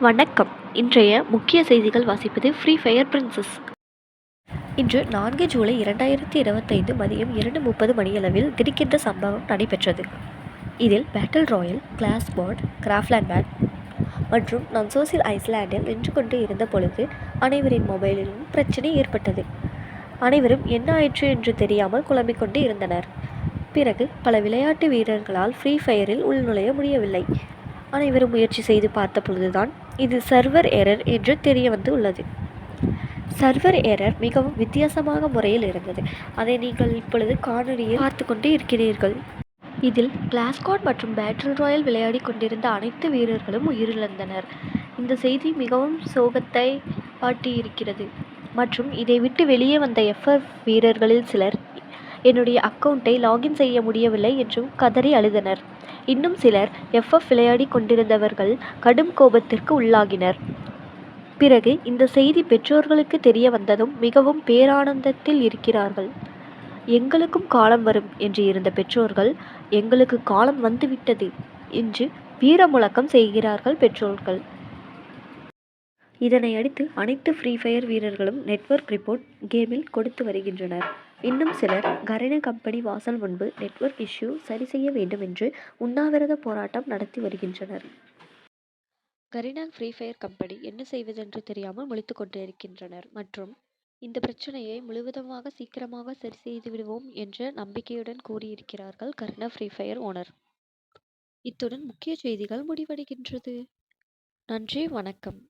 வணக்கம். இன்றைய முக்கிய செய்திகள் வாசிப்பது ஃப்ரீ ஃபயர் பிரின்சஸ். இன்று 4 ஜூலை 2025 மதியம் 2:30 மணியளவில் திடுக்கின்ற சம்பவம் நடைபெற்றது. இதில் பேட்டில் ராயல், கிளாஸ் பாட், கிராஃப்ட்லேண்ட் பேட் மற்றும் நான் சோசியல் ஐஸ்லாண்டில் நின்று கொண்டு இருந்த பொழுது அனைவரின் மொபைலிலும் பிரச்சனை ஏற்பட்டது. அனைவரும் என்ன ஆயிற்று என்று தெரியாமல் குழம்பிக் கொண்டு இருந்தனர். பிறகு பல விளையாட்டு வீரர்களால் ஃப்ரீ ஃபயரில் உள்நுழைய முடியவில்லை. அனைவரும் முயற்சி செய்து பார்த்த பொழுதுதான் இது சர்வர் எரர் என்று தெரிய வந்து உள்ளது. சர்வர் எரர் மிகவும் வித்தியாசமாக முறையில் இருந்தது. அதை நீங்கள் இப்பொழுது காணொலியில் பார்த்து கொண்டு இருக்கிறீர்கள். இதில் கிளாஸ் ஸ்குவாட் மற்றும் பேட்டில் ராயல் விளையாடி கொண்டிருந்த அனைத்து வீரர்களும் உயிரிழந்தனர். இந்த செய்தி மிகவும் சோகத்தை காட்டியிருக்கிறது. மற்றும் இதை விட்டு வெளியே வந்த FF வீரர்களில் சிலர் என்னுடைய அக்கவுண்டை லாகின் செய்ய முடியவில்லை என்றும் கதறி அழுதனர். இன்னும் சிலர் FF விளையாடி கொண்டிருந்தவர்கள் கடும் கோபத்திற்கு உள்ளாகினர். பிறகு இந்த செய்தி பெற்றோர்களுக்கு தெரிய வந்ததும் மிகவும் பேரானந்தத்தில் இருக்கிறார்கள். எங்களுக்கும் காலம் வரும் என்று இருந்த பெற்றோர்கள் எங்களுக்கு காலம் வந்துவிட்டது என்று வீர முழக்கம் செய்கிறார்கள் பெற்றோர்கள். இதனை அடுத்து அனைத்து ஃப்ரீ ஃபயர் வீரர்களும் நெட்வொர்க் ரிப்போர்ட் கேமில் கொடுத்து வருகின்றனர். இன்னும் சிலர் கரீனா கம்பெனி வாசல் முன்பு நெட்வொர்க் இஷ்யூ சரி செய்ய வேண்டும் என்று உண்ணாவிரத போராட்டம் நடத்தி வருகின்றனர். கரீனா ஃப்ரீ ஃபயர் கம்பெனி என்ன செய்வதென்று தெரியாமல் முழித்துக் கொண்டிருக்கின்றனர் மற்றும் இந்த பிரச்சனையை முழுவதுமாக சீக்கிரமாக சரி செய்து விடுவோம் என்ற நம்பிக்கையுடன் கூறியிருக்கிறார்கள் கரீனா ஃப்ரீ ஃபயர் ஓனர். இத்துடன் முக்கிய செய்திகள் முடிவடைகின்றது. நன்றி, வணக்கம்.